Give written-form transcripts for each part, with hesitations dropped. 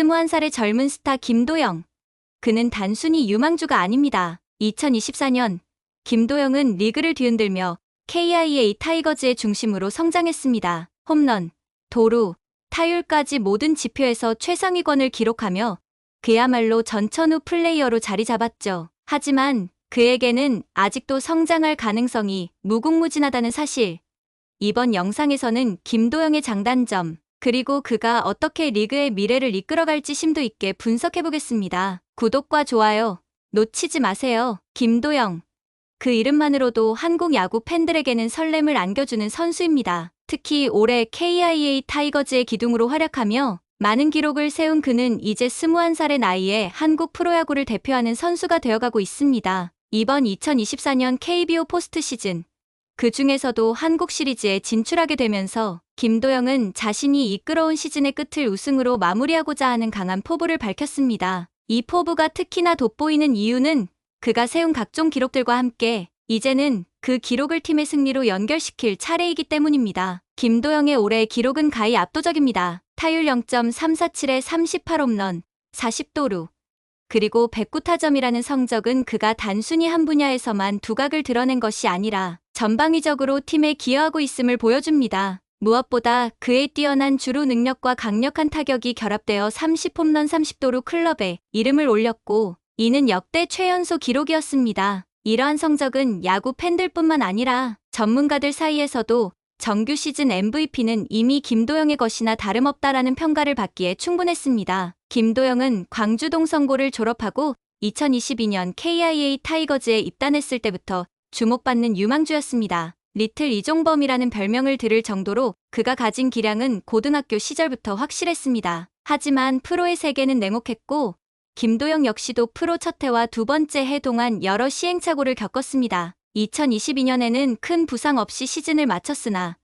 21살의 젊은 스타 김도영. 그는 단순히 유망주가 아닙니다. 2024년 김도영은 리그를 뒤흔들며 KIA 타이거즈의 중심으로 성장했습니다. 홈런, 도루, 타율까지 모든 지표에서 최상위권을 기록하며 그야말로 전천후 플레이어로 자리 잡았죠. 하지만 그에게는 아직도 성장할 가능성이 무궁무진하다는 사실. 이번 영상에서는 김도영의 장단점, 그리고 그가 어떻게 리그의 미래를 이끌어갈지 심도 있게 분석해보겠습니다. 구독과 좋아요 놓치지 마세요. 김도영. 그 이름만으로도 한국 야구 팬들에게는 설렘을 안겨주는 선수입니다. 특히 올해 KIA 타이거즈의 기둥으로 활약하며 많은 기록을 세운 그는 이제 21살의 나이에 한국 프로야구를 대표하는 선수가 되어가고 있습니다. 이번 2024년 KBO 포스트 시즌, 그 중에서도 한국 시리즈에 진출하게 되면서 김도영은 자신이 이끌어온 시즌의 끝을 우승으로 마무리하고자 하는 강한 포부를 밝혔습니다. 이 포부가 특히나 돋보이는 이유는 그가 세운 각종 기록들과 함께 이제는 그 기록을 팀의 승리로 연결시킬 차례이기 때문입니다. 김도영의 올해의 기록은 가히 압도적입니다. 타율 0.347에 38홈런, 40도루, 그리고 109타점이라는 성적은 그가 단순히 한 분야에서만 두각을 드러낸 것이 아니라 전방위적으로 팀에 기여하고 있음을 보여줍니다. 무엇보다 그의 뛰어난 주루 능력과 강력한 타격이 결합되어 30홈런 30도루 클럽에 이름을 올렸고, 이는 역대 최연소 기록이었습니다. 이러한 성적은 야구 팬들뿐만 아니라 전문가들 사이에서도 정규 시즌 MVP는 이미 김도영의 것이나 다름없다라는 평가를 받기에 충분했습니다. 김도영은 광주 동성고를 졸업하고 2022년 KIA 타이거즈에 입단했을 때부터 주목받는 유망주였습니다. 리틀 이종범이라는 별명을 들을 정도로 그가 가진 기량은 고등학교 시절부터 확실했습니다. 하지만 프로의 세계는 냉혹했고 김도영 역시도 프로 첫 해와 두 번째 해 동안 여러 시행착오를 겪었습니다. 2022년에는 큰 부상 없이 시즌을 마쳤으나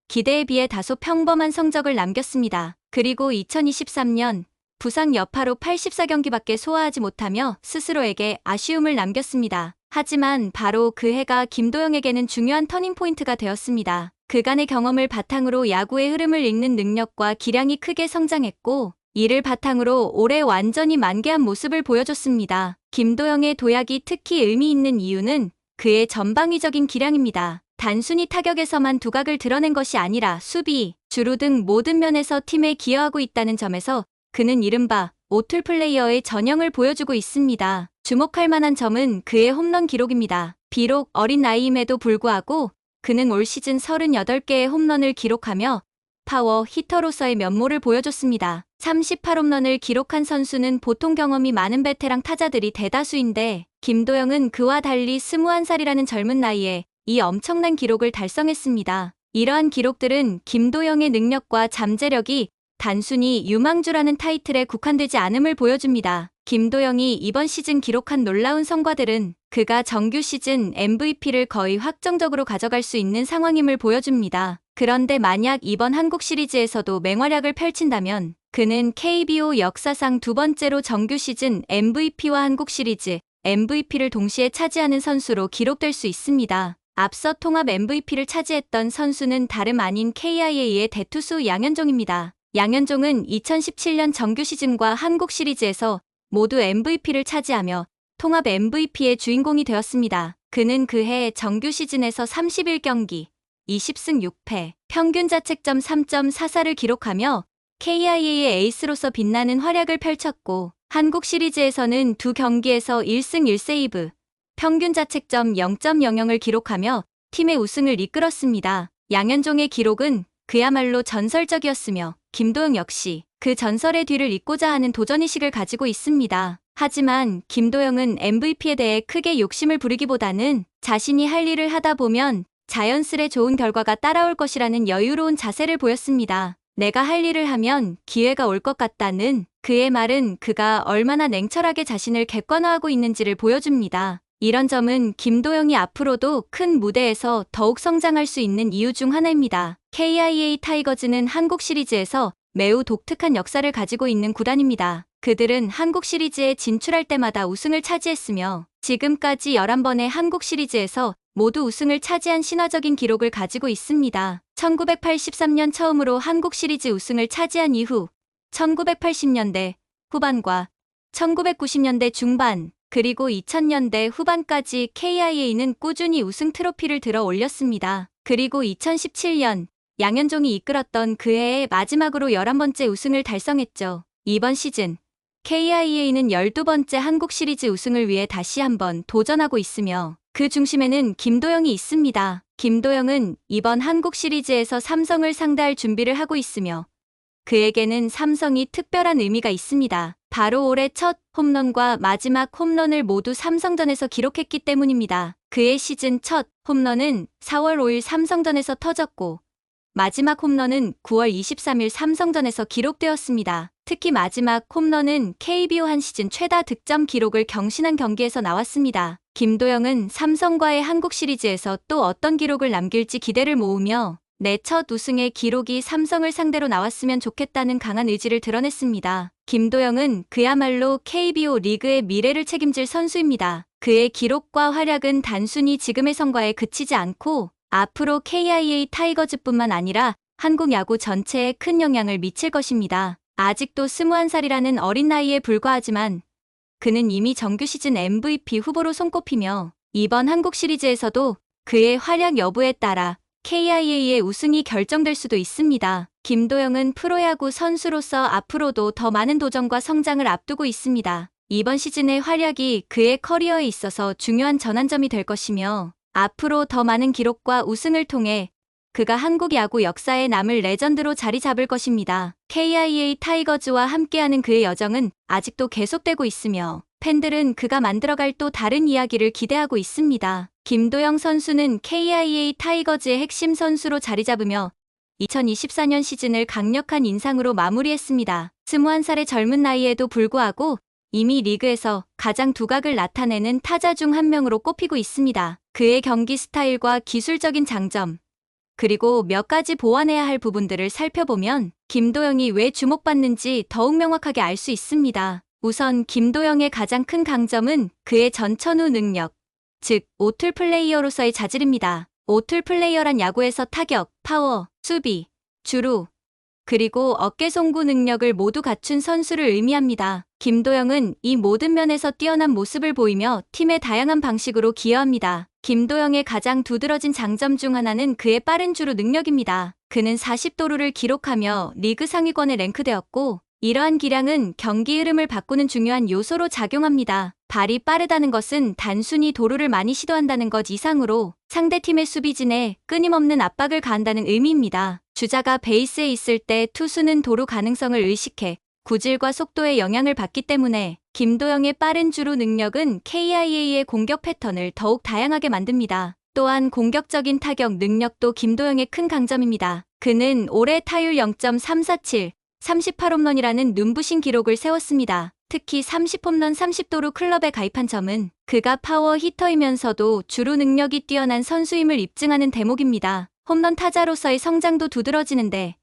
기대에 비해 다소 평범한 성적을 남겼습니다. 그리고 2023년 부상 여파로 84경기밖에 소화하지 못하며 스스로에게 아쉬움을 남겼습니다. 하지만 바로 그 해가 김도영에게는 중요한 터닝포인트가 되었습니다. 그간의 경험을 바탕으로 야구의 흐름을 읽는 능력과 기량이 크게 성장했고, 이를 바탕으로 올해 완전히 만개한 모습을 보여줬습니다. 김도영의 도약이 특히 의미 있는 이유는 그의 전방위적인 기량입니다. 단순히 타격에서만 두각을 드러낸 것이 아니라 수비, 주루 등 모든 면에서 팀에 기여하고 있다는 점에서 그는 이른바 오툴 플레이어의 전형을 보여주고 있습니다. 주목할 만한 점은 그의 홈런 기록입니다. 비록 어린 나이임에도 불구하고 그는 올 시즌 38개의 홈런을 기록하며 파워 히터로서의 면모를 보여줬습니다. 38홈런을 기록한 선수는 보통 경험이 많은 베테랑 타자들이 대다수인데 김도영은 그와 달리 21살이라는 젊은 나이에 이 엄청난 기록을 달성했습니다. 이러한 기록들은 김도영의 능력과 잠재력이 단순히 유망주라는 타이틀에 국한되지 않음을 보여줍니다. 김도영이 이번 시즌 기록한 놀라운 성과들은 그가 정규 시즌 MVP를 거의 확정적으로 가져갈 수 있는 상황임을 보여줍니다. 그런데 만약 이번 한국 시리즈에서도 맹활약을 펼친다면 그는 KBO 역사상 두 번째로 정규 시즌 MVP와 한국 시리즈 MVP를 동시에 차지하는 선수로 기록될 수 있습니다. 앞서 통합 MVP를 차지했던 선수는 다름 아닌 KIA의 대투수 양현종입니다. 양현종은 2017년 정규 시즌과 한국 시리즈에서 모두 MVP를 차지하며 통합 MVP의 주인공이 되었습니다. 그는 그해 정규 시즌에서 31경기, 20승 6패, 평균 자책점 3.44를 기록하며 KIA의 에이스로서 빛나는 활약을 펼쳤고, 한국 시리즈에서는 두 경기에서 1승 1세이브, 평균 자책점 0.00을 기록하며 팀의 우승을 이끌었습니다. 양현종의 기록은 그야말로 전설적이었으며 김도영 역시 그 전설의 뒤를 잇고자 하는 도전의식을 가지고 있습니다. 하지만 김도영은 MVP에 대해 크게 욕심을 부리기보다는 자신이 할 일을 하다 보면 자연스레 좋은 결과가 따라올 것이라는 여유로운 자세를 보였습니다. 내가 할 일을 하면 기회가 올 것 같다는 그의 말은 그가 얼마나 냉철하게 자신을 객관화하고 있는지를 보여줍니다. 이런 점은 김도영이 앞으로도 큰 무대에서 더욱 성장할 수 있는 이유 중 하나입니다. KIA 타이거즈는 한국 시리즈에서 매우 독특한 역사를 가지고 있는 구단입니다. 그들은 한국 시리즈에 진출할 때마다 우승을 차지했으며 지금까지 11번의 한국 시리즈에서 모두 우승을 차지한 신화적인 기록을 가지고 있습니다. 1983년 처음으로 한국 시리즈 우승을 차지한 이후 1980년대 후반과 1990년대 중반, 그리고 2000년대 후반까지 KIA는 꾸준히 우승 트로피를 들어 올렸습니다. 그리고 2017년 양현종이 이끌었던 그 해의 마지막으로 11번째 우승을 달성했죠. 이번 시즌 KIA는 12번째 한국 시리즈 우승을 위해 다시 한번 도전하고 있으며 그 중심에는 김도영이 있습니다. 김도영은 이번 한국 시리즈에서 삼성을 상대할 준비를 하고 있으며 그에게는 삼성이 특별한 의미가 있습니다. 바로 올해 첫 홈런과 마지막 홈런을 모두 삼성전에서 기록했기 때문입니다. 그의 시즌 첫 홈런은 4월 5일 삼성전에서 터졌고 마지막 홈런은 9월 23일 삼성전에서 기록되었습니다. 특히 마지막 홈런은 KBO 한 시즌 최다 득점 기록을 경신한 경기에서 나왔습니다. 김도영은 삼성과의 한국 시리즈에서 또 어떤 기록을 남길지 기대를 모으며 내 첫 우승의 기록이 삼성을 상대로 나왔으면 좋겠다는 강한 의지를 드러냈습니다. 김도영은 그야말로 KBO 리그의 미래를 책임질 선수입니다. 그의 기록과 활약은 단순히 지금의 성과에 그치지 않고 앞으로 KIA 타이거즈뿐만 아니라 한국 야구 전체에 큰 영향을 미칠 것입니다. 아직도 21살이라는 어린 나이에 불과하지만 그는 이미 정규 시즌 MVP 후보로 손꼽히며 이번 한국 시리즈에서도 그의 활약 여부에 따라 KIA의 우승이 결정될 수도 있습니다. 김도영은 프로야구 선수로서 앞으로도 더 많은 도전과 성장을 앞두고 있습니다. 이번 시즌의 활약이 그의 커리어에 있어서 중요한 전환점이 될 것이며 앞으로 더 많은 기록과 우승을 통해 그가 한국 야구 역사에 남을 레전드로 자리 잡을 것입니다. KIA 타이거즈와 함께하는 그의 여정은 아직도 계속되고 있으며 팬들은 그가 만들어갈 또 다른 이야기를 기대하고 있습니다. 김도영 선수는 KIA 타이거즈의 핵심 선수로 자리 잡으며 2024년 시즌을 강력한 인상으로 마무리했습니다. 21살의 젊은 나이에도 불구하고 이미 리그에서 가장 두각을 나타내는 타자 중 한 명으로 꼽히고 있습니다. 그의 경기 스타일과 기술적인 장점, 그리고 몇 가지 보완해야 할 부분들을 살펴보면 김도영이 왜 주목받는지 더욱 명확하게 알 수 있습니다. 우선 김도영의 가장 큰 강점은 그의 전천후 능력, 즉 오툴 플레이어로서의 자질입니다. 오툴 플레이어란 야구에서 타격, 파워, 수비, 주루, 그리고 어깨 송구 능력을 모두 갖춘 선수를 의미합니다. 김도영은 이 모든 면에서 뛰어난 모습을 보이며 팀의 다양한 방식으로 기여합니다. 김도영의 가장 두드러진 장점 중 하나는 그의 빠른 주루 능력입니다. 그는 40도루를 기록하며 리그 상위권에 랭크되었고 이러한 기량은 경기 흐름을 바꾸는 중요한 요소로 작용합니다. 발이 빠르다는 것은 단순히 도루를 많이 시도한다는 것 이상으로 상대팀의 수비진에 끊임없는 압박을 가한다는 의미입니다. 주자가 베이스에 있을 때 투수는 도루 가능성을 의식해 구질과 속도에 영향을 받기 때문에 김도영의 빠른 주루 능력은 KIA의 공격 패턴을 더욱 다양하게 만듭니다. 또한 공격적인 타격 능력도 김도영의 큰 강점입니다. 그는 올해 타율 0.347, 38홈런이라는 눈부신 기록을 세웠습니다. 특히 30홈런 30도루 클럽에 가입한 점은 그가 파워 히터이면서도 주루 능력이 뛰어난 선수임을 입증하는 대목입니다. 홈런 타자로서의 성장도 두드러지는데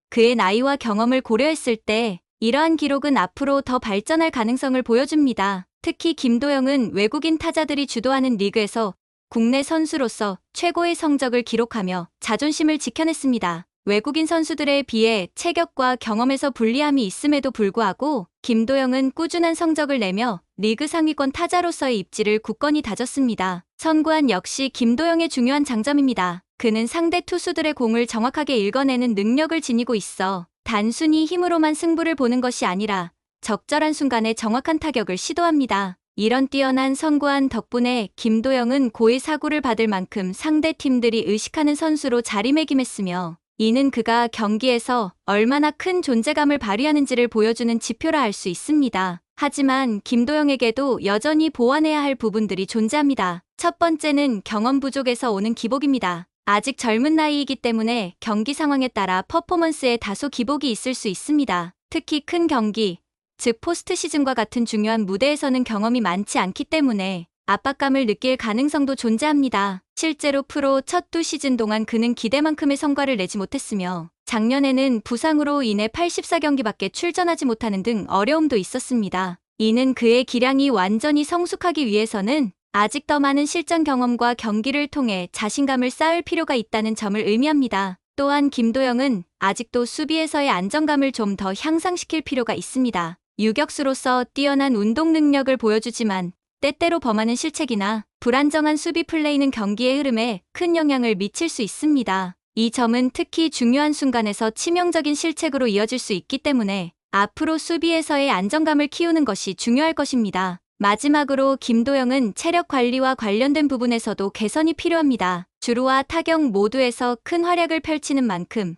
그의 나이와 경험을 고려했을 때 이러한 기록은 앞으로 더 발전할 가능성을 보여줍니다. 특히 김도영은 외국인 타자들이 주도하는 리그에서 국내 선수로서 최고의 성적을 기록하며 자존심을 지켜냈습니다. 외국인 선수들에 비해 체격과 경험에서 불리함이 있음에도 불구하고 김도영은 꾸준한 성적을 내며 리그 상위권 타자로서의 입지를 굳건히 다졌습니다. 선구안 역시 김도영의 중요한 장점입니다. 그는 상대 투수들의 공을 정확하게 읽어내는 능력을 지니고 있어 단순히 힘으로만 승부를 보는 것이 아니라 적절한 순간에 정확한 타격을 시도합니다. 이런 뛰어난 선구안 덕분에 김도영은 고의 사구를 받을 만큼 상대 팀들이 의식하는 선수로 자리매김했으며 이는 그가 경기에서 얼마나 큰 존재감을 발휘하는지를 보여주는 지표라 할 수 있습니다. 하지만 김도영에게도 여전히 보완해야 할 부분들이 존재합니다. 첫 번째는 경험 부족에서 오는 기복입니다. 아직 젊은 나이이기 때문에 경기 상황에 따라 퍼포먼스에 다소 기복이 있을 수 있습니다. 특히 큰 경기, 즉 포스트 시즌과 같은 중요한 무대에서는 경험이 많지 않기 때문에 압박감을 느낄 가능성도 존재합니다. 실제로 프로 첫 두 시즌 동안 그는 기대만큼의 성과를 내지 못했으며 작년에는 부상으로 인해 84경기밖에 출전하지 못하는 등 어려움도 있었습니다. 이는 그의 기량이 완전히 성숙하기 위해서는 아직 더 많은 실전 경험과 경기를 통해 자신감을 쌓을 필요가 있다는 점을 의미합니다. 또한 김도영은 아직도 수비에서의 안정감을 좀 더 향상시킬 필요가 있습니다. 유격수로서 뛰어난 운동 능력을 보여주지만 때때로 범하는 실책이나 불안정한 수비 플레이는 경기의 흐름에 큰 영향을 미칠 수 있습니다. 이 점은 특히 중요한 순간에서 치명적인 실책으로 이어질 수 있기 때문에 앞으로 수비에서의 안정감을 키우는 것이 중요할 것입니다. 마지막으로 김도영은 체력 관리와 관련된 부분에서도 개선이 필요합니다. 주루와 타격 모두에서 큰 활약을 펼치는 만큼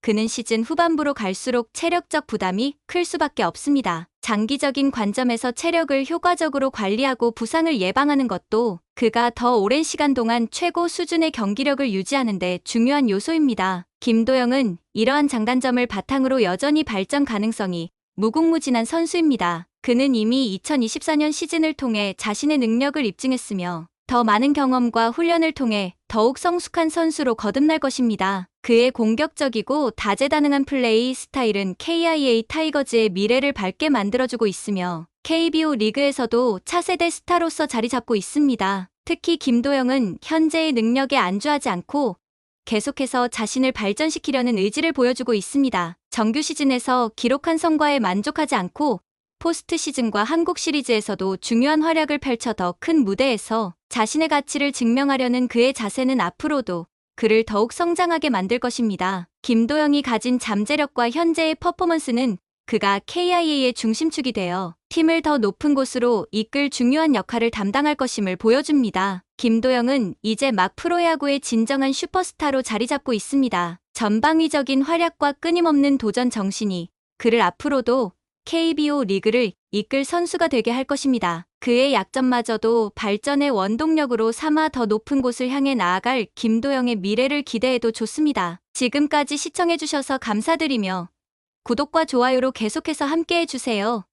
그는 시즌 후반부로 갈수록 체력적 부담이 클 수밖에 없습니다. 장기적인 관점에서 체력을 효과적으로 관리하고 부상을 예방하는 것도 그가 더 오랜 시간 동안 최고 수준의 경기력을 유지하는 데 중요한 요소입니다. 김도영은 이러한 장단점을 바탕으로 여전히 발전 가능성이 무궁무진한 선수입니다. 그는 이미 2024년 시즌을 통해 자신의 능력을 입증했으며 더 많은 경험과 훈련을 통해 더욱 성숙한 선수로 거듭날 것입니다. 그의 공격적이고 다재다능한 플레이 스타일은 KIA 타이거즈의 미래를 밝게 만들어주고 있으며 KBO 리그에서도 차세대 스타로서 자리 잡고 있습니다. 특히 김도영은 현재의 능력에 안주하지 않고 계속해서 자신을 발전시키려는 의지를 보여주고 있습니다. 정규 시즌에서 기록한 성과에 만족하지 않고 포스트 시즌과 한국 시리즈에서도 중요한 활약을 펼쳐 더 큰 무대에서 자신의 가치를 증명하려는 그의 자세는 앞으로도 그를 더욱 성장하게 만들 것입니다. 김도영이 가진 잠재력과 현재의 퍼포먼스는 그가 KIA의 중심축이 되어 팀을 더 높은 곳으로 이끌 중요한 역할을 담당할 것임을 보여줍니다. 김도영은 이제 막 프로야구의 진정한 슈퍼스타로 자리 잡고 있습니다. 전방위적인 활약과 끊임없는 도전 정신이 그를 앞으로도 KBO 리그를 이끌 선수가 되게 할 것입니다. 그의 약점마저도 발전의 원동력으로 삼아 더 높은 곳을 향해 나아갈 김도영의 미래를 기대해도 좋습니다. 지금까지 시청해주셔서 감사드리며 구독과 좋아요로 계속해서 함께해주세요.